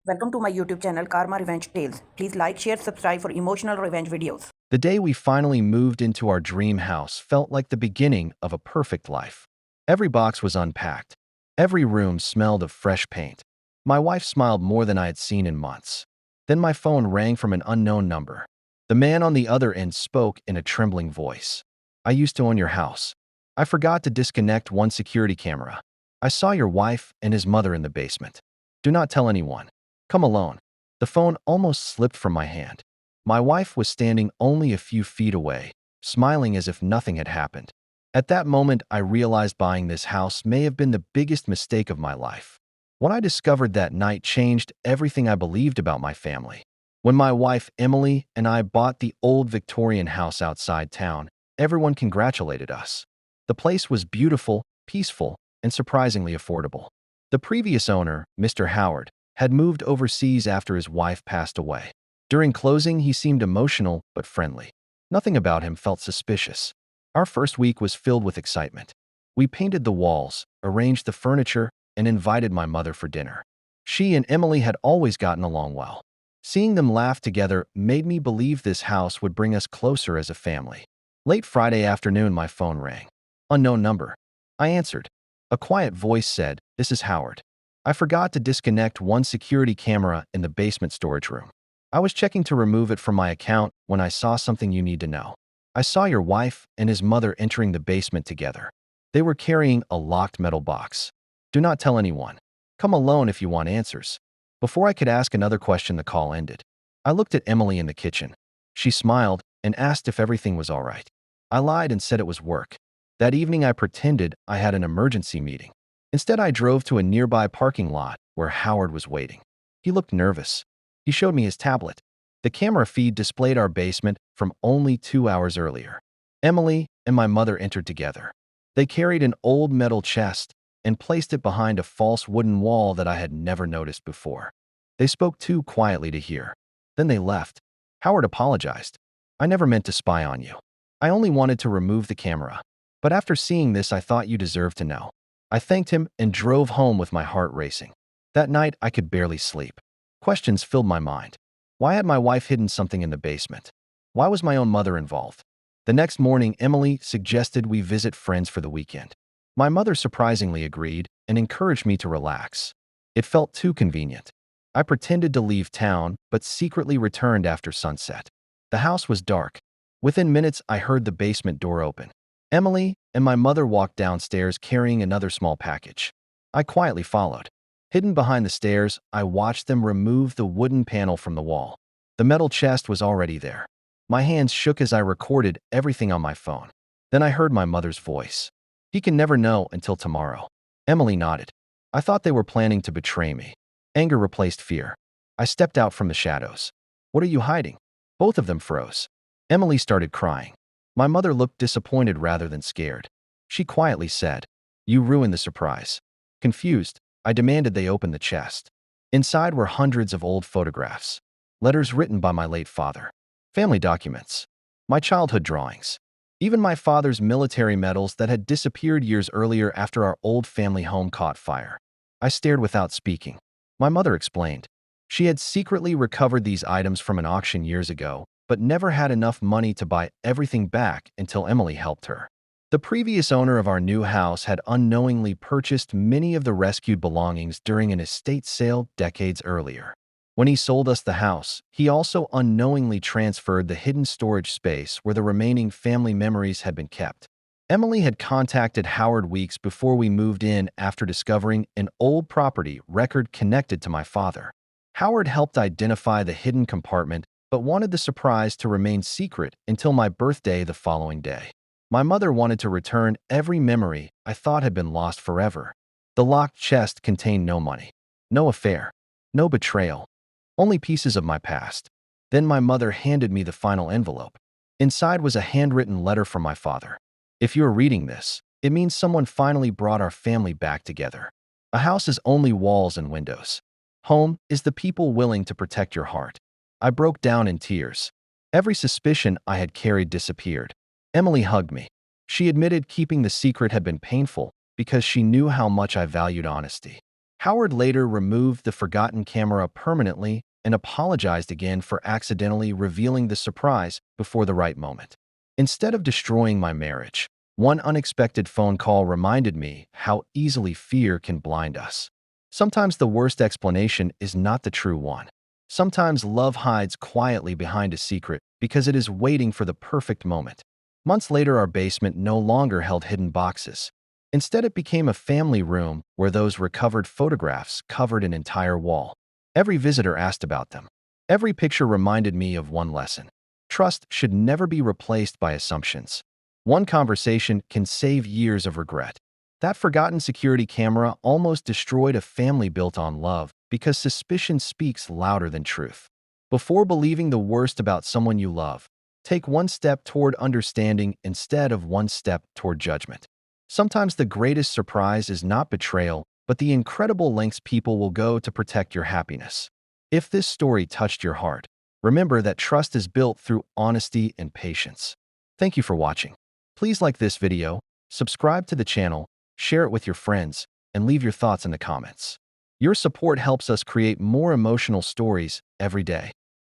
Welcome to my YouTube channel Karma Revenge Tales. Please like, share, subscribe for emotional revenge videos. The day we finally moved into our dream house felt like the beginning of a perfect life. Every box was unpacked. Every room smelled of fresh paint. My wife smiled more than I had seen in months. Then my phone rang from an unknown number. The man on the other end spoke in a trembling voice. "I used to own your house. I forgot to disconnect one security camera. I saw your wife and his mother in the basement. Do not tell anyone. Come alone." The phone almost slipped from my hand. My wife was standing only a few feet away, smiling as if nothing had happened. At that moment, I realized buying this house may have been the biggest mistake of my life. What I discovered that night changed everything I believed about my family. When my wife, Emily, and I bought the old Victorian house outside town, everyone congratulated us. The place was beautiful, peaceful, and surprisingly affordable. The previous owner, Mr. Howard, had moved overseas after his wife passed away. During closing, he seemed emotional but friendly. Nothing about him felt suspicious. Our first week was filled with excitement. We painted the walls, arranged the furniture, and invited my mother for dinner. She and Emily had always gotten along well. Seeing them laugh together made me believe this house would bring us closer as a family. Late Friday afternoon, my phone rang. Unknown number. I answered. A quiet voice said, "This is Howard. I forgot to disconnect one security camera in the basement storage room. I was checking to remove it from my account when I saw something you need to know. I saw your wife and his mother entering the basement together. They were carrying a locked metal box. Do not tell anyone. Come alone if you want answers." Before I could ask another question, the call ended. I looked at Emily in the kitchen. She smiled and asked if everything was all right. I lied and said it was work. That evening, I pretended I had an emergency meeting. Instead, I drove to a nearby parking lot where Howard was waiting. He looked nervous. He showed me his tablet. The camera feed displayed our basement from only 2 hours earlier. Emily and my mother entered together. They carried an old metal chest and placed it behind a false wooden wall that I had never noticed before. They spoke too quietly to hear. Then they left. Howard apologized. "I never meant to spy on you. I only wanted to remove the camera. But after seeing this, I thought you deserved to know." I thanked him and drove home with my heart racing. That night, I could barely sleep. Questions filled my mind. Why had my wife hidden something in the basement? Why was my own mother involved? The next morning, Emily suggested we visit friends for the weekend. My mother surprisingly agreed and encouraged me to relax. It felt too convenient. I pretended to leave town, but secretly returned after sunset. The house was dark. Within minutes, I heard the basement door open. Emily and my mother walked downstairs carrying another small package. I quietly followed. Hidden behind the stairs, I watched them remove the wooden panel from the wall. The metal chest was already there. My hands shook as I recorded everything on my phone. Then I heard my mother's voice. "He can never know until tomorrow." Emily nodded. I thought they were planning to betray me. Anger replaced fear. I stepped out from the shadows. "What are you hiding?" Both of them froze. Emily started crying. My mother looked disappointed rather than scared. She quietly said, "You ruined the surprise." Confused, I demanded they open the chest. Inside were hundreds of old photographs, letters written by my late father, family documents, my childhood drawings, even my father's military medals that had disappeared years earlier after our old family home caught fire. I stared without speaking. My mother explained. She had secretly recovered these items from an auction years ago, but never had enough money to buy everything back until Emily helped her. The previous owner of our new house had unknowingly purchased many of the rescued belongings during an estate sale decades earlier. When he sold us the house, he also unknowingly transferred the hidden storage space where the remaining family memories had been kept. Emily had contacted Howard weeks before we moved in after discovering an old property record connected to my father. Howard helped identify the hidden compartment but wanted the surprise to remain secret until my birthday the following day. My mother wanted to return every memory I thought had been lost forever. The locked chest contained no money, no affair, no betrayal, only pieces of my past. Then my mother handed me the final envelope. Inside was a handwritten letter from my father. "If you're reading this, it means someone finally brought our family back together. A house is only walls and windows. Home is the people willing to protect your heart." I broke down in tears. Every suspicion I had carried disappeared. Emily hugged me. She admitted keeping the secret had been painful because she knew how much I valued honesty. Howard later removed the forgotten camera permanently and apologized again for accidentally revealing the surprise before the right moment. Instead of destroying my marriage, one unexpected phone call reminded me how easily fear can blind us. Sometimes the worst explanation is not the true one. Sometimes love hides quietly behind a secret because it is waiting for the perfect moment. Months later, our basement no longer held hidden boxes. Instead, it became a family room where those recovered photographs covered an entire wall. Every visitor asked about them. Every picture reminded me of one lesson. Trust should never be replaced by assumptions. One conversation can save years of regret. That forgotten security camera almost destroyed a family built on love because suspicion speaks louder than truth. Before believing the worst about someone you love, take one step toward understanding instead of one step toward judgment. Sometimes the greatest surprise is not betrayal, but the incredible lengths people will go to protect your happiness. If this story touched your heart, remember that trust is built through honesty and patience. Thank you for watching. Please like this video, subscribe to the channel, share it with your friends, and leave your thoughts in the comments. Your support helps us create more emotional stories every day.